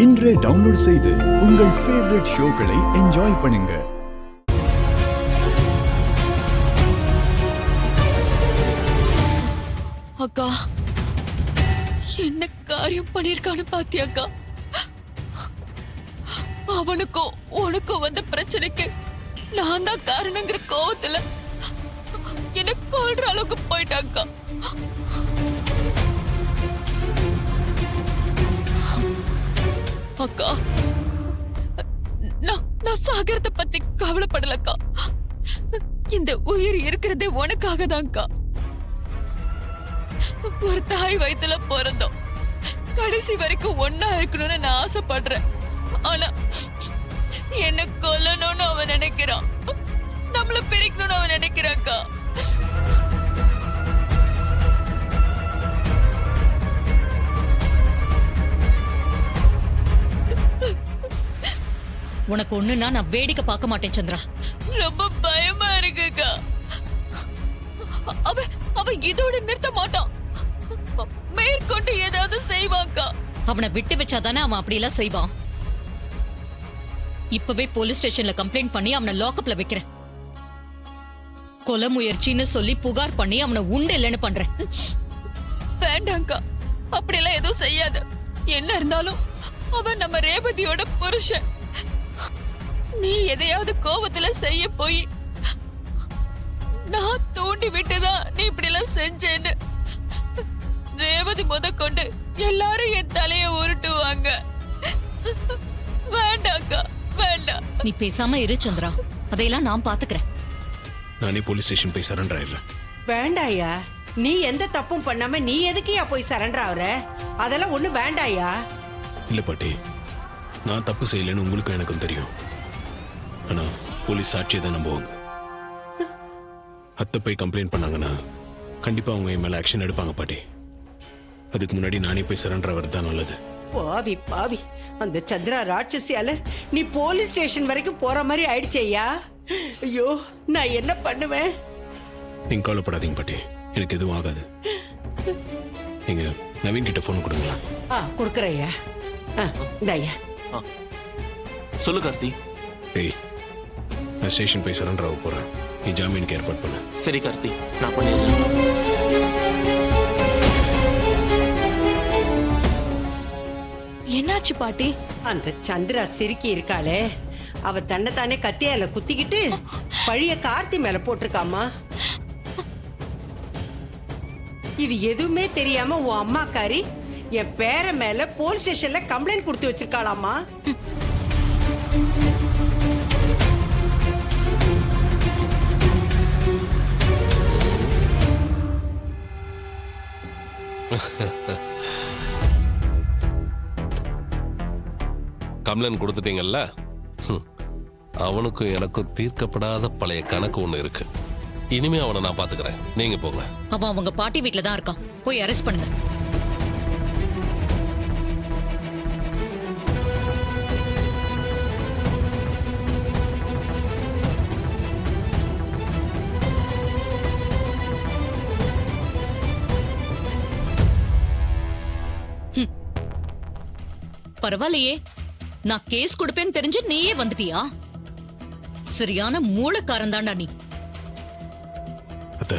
இன்றே டவுன்லோட் செய்து உங்கள் ஃபேவரட் ஷோக்களை என்ஜாய் பண்ணுங்க. அக்கா, என்ன காரியம் பண்ணிருக்கான்னு பாத்தியாக்கா? அவனுக்கும் உனக்கும் வந்த பிரச்சனைக்கு நான் தான் காரணங்கிற கோவத்துல என்ன கொல்ற அளவுக்கு போயிட்டாக்கா. அக்கா, நான் சாகரத்தை பத்தி கவலைப்படலக்கா. இந்த உயிர் இருக்கிறதே உனக்காக தான்க்கா. ஒரு தாய் வயித்துல பிறந்தோம், கடைசி வரைக்கும் ஒன்னா இருக்கணும்னு நான் ஆசைப்படுறேன். ஆனா என்ன கொல்லணும்னு அவன் நினைக்கிறான், நம்மள பிரிக்கணும்னு அவன் நினைக்கிறான்க்கா. உனக்கு ஒண்ணுன்னா நான் வேடிக்கை பார்க்க மாட்டேன் சந்திரா. ரொம்ப பயமா இருக்குக்கா. அவ இதோட நிறுத்த மாட்டான், மேற்கொண்டு ஏதாவது செய்வாக்கா. அவனை விட்டு வச்சாதானே அவன் அப்படி எல்லாம் செய்வான். இப்பவே போலீஸ் ஸ்டேஷன்ல கம்ப்ளைண்ட் பண்ணி அவனை லாக்அப்ல வைக்கிறேன். கொலை முயற்சின்னு சொல்லி புகார் பண்ணி அவனை உண்டு இல்லைன்னு பண்றேன். வேண்டாங்கா, அப்படியெல்லாம் எதுவும் செய்யாத. என்ன இருந்தாலும் அவன் நம்ம ரேவதியோட புருஷன். நீ எதையாவது கோபத்துல செய்ய போய் நான் தூண்டி விட்டுதான் நீ இப்படி எல்லாம் செஞ்சேன்னு ரேவதி முதற்கொண்டு எல்லாரும் என் தலைய உருட்டுவாங்க. வேண்டாக்கா, வேண்டாம். நீ பேசாம இரு சந்திரா, அதையெல்லாம் நான் பாத்துக்கிறேன். நானே போலீஸ் ஸ்டேஷன் போய் சரண்டர் ஆயிடுறேன். வேண்டாயா, நீ எந்த தப்பும் பண்ணாம நீ எதுக்கியா போய் சரண்டர் ஆகுற? அதெல்லாம் ஒண்ணு வேண்டாயா. இல்ல பாட்டி, நான் தப்பு செய்யலன்னு உங்களுக்கும் எனக்கும் தெரியும். ஆனா போலீஸ் சாட்சியை தான் நம்புவாங்க. அத்தை போய் கம்ப்ளைண்ட் பண்ணாங்கன்னா கண்டிப்பா அவங்க என் மேல ஆக்ஷன் எடுப்பாங்க பாட்டி. அதுக்கு முன்னாடி நானே போய் சரண்டர் ஆகிறது தான் நல்லது. பாவி பாவி, அந்த சந்திரா ராட்சசியால நீ போலீஸ் ஸ்டேஷன் வரைக்கும் போற மாதிரி ஆயிடுச்சேயா. ஐயோ, நான் என்ன பண்ணுவேன்? நீங்க கவலைப்படாதீங்க பாட்டி, எனக்கு எதுவும் ஆகாது. நீங்க நவீன் கிட்ட போன் கொடுங்களா? கொடுக்குறையா. இந்தாயா. சொல்லு கார்த்தி. ஏய், நான் ஸ்டேஷன் போய் சரண்டர் ஆக போறேன். நீ ஜாமீனுக்கு ஏற்பாடு பண்ணு. சரி கார்த்தி, நான் பண்ணிடுறேன். என்னாச்சு பாட்டி? அந்த சந்திரா சிரிக்கி இருக்காளே, அவ தன்னைத்தானே கத்தியால குத்திக்கிட்டு பழைய கார்த்தி மேல போட்டிருக்காமா. இது எதுவுமே தெரியாம உன் அம்மாக்காரி என் பேர மேல போலீஸ் ஸ்டேஷன்ல கம்ப்ளைண்ட் கொடுத்து வச்சிருக்காளாமா. கம்ப்ளைண்ட் கொடுத்துட்டீங்கல்ல, அவனுக்கும் எனக்கும் தீர்க்கப்படாத பழைய கணக்கு ஒண்ணு இருக்கு. இனிமே அவனை நான் பாத்துக்கிறேன், நீங்க போங்க. அவன் அவங்க பாட்டி வீட்டுல தான் இருக்கான், போய் அரெஸ்ட் பண்ணுங்க. பரவாயில்லையே, நான் கேஸ் கொடுப்பேன்னு தெரிஞ்சு நீயே வந்துட்டியா? சரியான மூளைக்காரன் தான்டா நீ. அத்தை,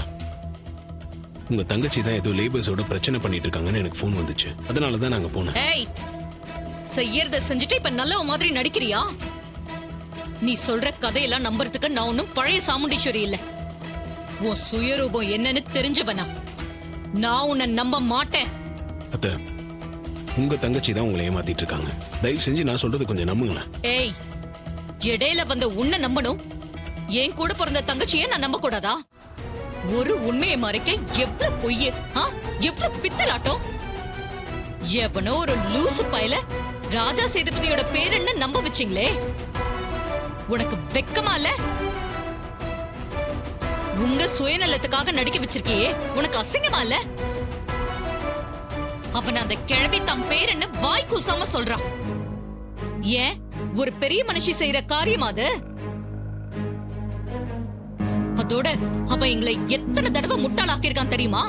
உங்க தங்கச்சி தான் ஏதோ லேபர்ஸோட பிரச்சனை பண்ணிட்டு இருக்காங்கன்னு எனக்கு போன் வந்துச்சு. அதனாலதான் நாங்க போனோம். ஏய், செய்யறத செஞ்சுட்டு இப்ப நல்ல மாதிரி நடிக்கிறியா? நீ சொல்ற கதையெல்லாம் நம்புறதுக்கு நான் ஒன்னும் பழைய சாமுண்டீஸ்வரி இல்ல. உன் சுயரூபம் என்னன்னு தெரிஞ்சவனா? நான் உன்னை நம்ப மாட்டேன். அத்தை, உங்க தங்கச்சி தான் உங்களை ஏமாத்திட்டு இருக்காங்க. தயவு செஞ்சு நான் சொல்றது கொஞ்சம் நம்புங்களேன். ஏய், இடையில வந்த உன்னை நம்பணும், என் கூட பிறந்த தங்கச்சியை நான் நம்ப கூடாதா? ஒரு உண்மையை மறைக்க எவ்வளவு பொய்ய, எவ்வளவு பித்தலாட்டம். எவனோ ஒரு லூசு பயல ராஜா சேதுபதியோட பேருன்னு நம்ப வச்சிங்களே, உனக்கு வெக்கமா இல்ல? உங்க சுயநலத்துக்காக நடிக்க வச்சிருக்கியே, உனக்கு அசிங்கமா இல்ல? அவன் அந்த கிழவி தம் பேருன்னு வாய் கூசாம சொல்றான். ஏன், ஒரு பெரிய மனுஷி செய்யற காரியம் அது? அதோட அவன் எங்களை எத்தனை தடவை முட்டாளாக்கி இருக்கான் தெரியுமா?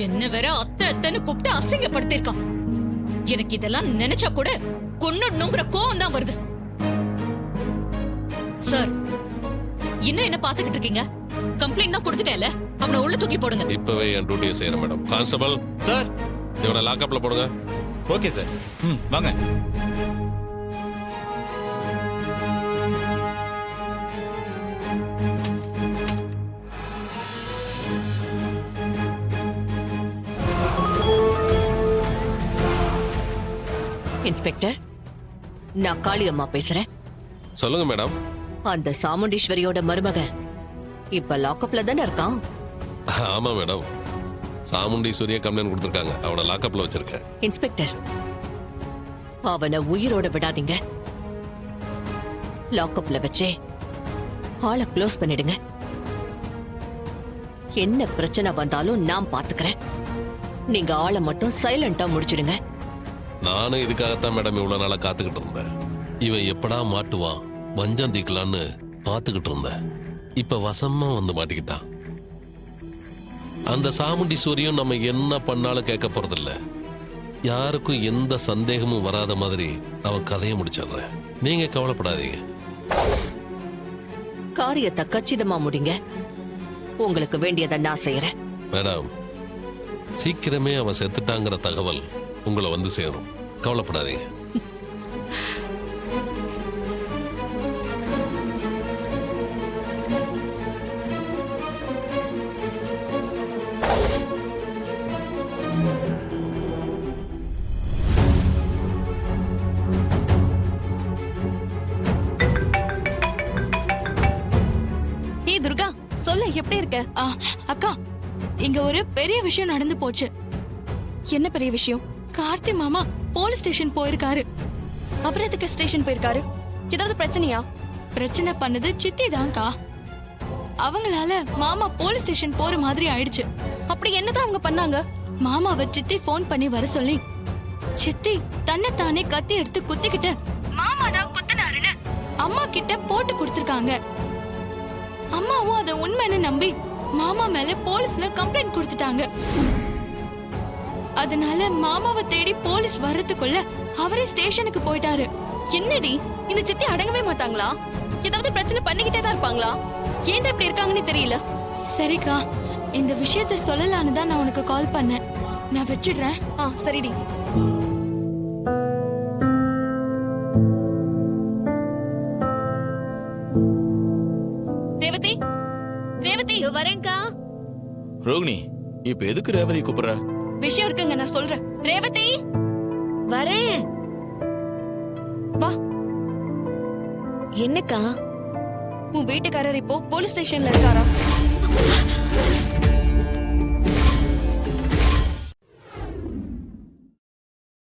என்ன வேற அத்தை அத்தைன்னு கூப்பிட்டு அசிங்கப்படுத்திருக்கான். எனக்கு இதெல்லாம் நினைச்சா கூட கொன்னுடணுங்கிற கோவம் தான் வருது. சார், இன்னும் என்ன பாத்துக்கிட்டு இருக்கீங்க? கம்ப்ளைண்ட் தான் கொடுத்துட்டேன்ல, அவனை உள்ள தூக்கி போடுங்க. இப்பவே என் டியூட்டியை செய்யறேன் மேடம். Constable sir. இவனை லாக்அப்ல போடுங்க. Okay sir. வாங்க. இன்ஸ்பெக்டர், நான் காளியம்மா பேசுறேன். சொல்லுங்க மேடம். அந்த சாமுண்டீஸ்வரியோட மருமகன் இப்ப லாக்அப்ல தானே இருக்கான்? ஆமா மேடம், சாமுண்டீஸ்வரியா கம்ப்ளைண்ட் கொடுத்திருக்காங்க. அவனை லாக்அப்ல வச்சிருக்கேன். இன்ஸ்பெக்டர், அவனை உயிரோட விடாதீங்க. லாக்அப்ல வச்சே ஆளை க்ளோஸ் பண்ணிடுங்க. என்ன பிரச்சனை வந்தாலும் நான் பாத்துக்கிறேன். நீங்க ஆளை மட்டும் சைலண்டா முடிச்சிடுங்க. நானும் இதுக்காகத்தான் மேடம் இவ்வளவு நாளா காத்துக்கிட்டு இருந்தேன். இவன் எப்படா மாட்டுவான், வஞ்சம் தீக்கலான்னு பாத்துக்கிட்டு இருந்தேன். இப்ப வசமா வந்து மாட்டிக்கிட்டான். அந்த சாமுண்டீஸ்வரியும் நம்ம என்ன பண்ணாலும் கேட்க போறதில்ல. யாருக்கும் எந்த சந்தேகமும் வராத மாதிரி அவன் கதையை முடிச்சிடுறேன். நீங்க கவலைப்படாதீங்க. காரியத்தை கச்சிதமா முடிங்க. உங்களுக்கு வேண்டியதை நான் செய்யறேன். மேடம், சீக்கிரமே அவன் செத்துட்டாங்கிற தகவல் உங்களை வந்து சேரும். கவலைப்படாதீங்க. ஏய் துர்கா, சொல்லு, எப்படி இருக்க? அக்கா, இங்க ஒரு பெரிய விஷயம் நடந்து போச்சு. என்ன பெரிய விஷயம்? கார்த்தி மாமா போலீஸ் ஸ்டேஷன் போயிருக்காரு. அப்புறம் எதுக்கு ஸ்டேஷன் போயிருக்காரு? ஏதாவது பிரச்சனையா? பிரச்சனை பண்ணது சித்தி தான்க்கா. அவங்களால மாமா போலீஸ் ஸ்டேஷன் போற மாதிரி ஆயிடுச்சு. அப்படி என்னதான் அவங்க பண்ணாங்க? மாமாவை சித்தி போன் பண்ணி வர சொல்லி சித்தி தன்னைத்தானே கத்தி எடுத்து குத்திக்கிட்டு மாமா தான் குத்தினாருன்னு அம்மா கிட்ட போட்டு கொடுத்திருக்காங்க. அம்மாவும் அதை உண்மைன்னு நம்பி மாமா மேல போலீஸ்ல கம்ப்ளைண்ட் கொடுத்துட்டாங்க. அதனால மாமாவை தேடி போலீஸ் வர்றதுக்குள்ள அவரே ஸ்டேஷனுக்கு போயிட்டாரு. என்னடி, இந்த சித்தி அடங்கவே மாட்டாங்களா? ஏதாவது பிரச்சனை பண்ணிக்கிட்டே தான் இருப்பாங்களா? ஏன் இப்படி இருக்காங்கன்னு தெரியல. சரிக்கா, இந்த விஷயத்த சொல்லலான்னு தான் நான் உனக்கு கால் பண்ணேன். நான் வச்சிடுறேன். சரிடி. ரேவதி, ரேவதி வரேன்க்கா. ரோகிணி, இப்ப எதுக்கு ரேவதி கூப்பிடுற? விஷயம் இருக்குங்க, நான் சொல்றேன். ரேவதி வரேன். வா. என்னக்கா? உன் வீட்டுக்காரர் இப்போ போலீஸ் ஸ்டேஷன்ல இருக்காரா?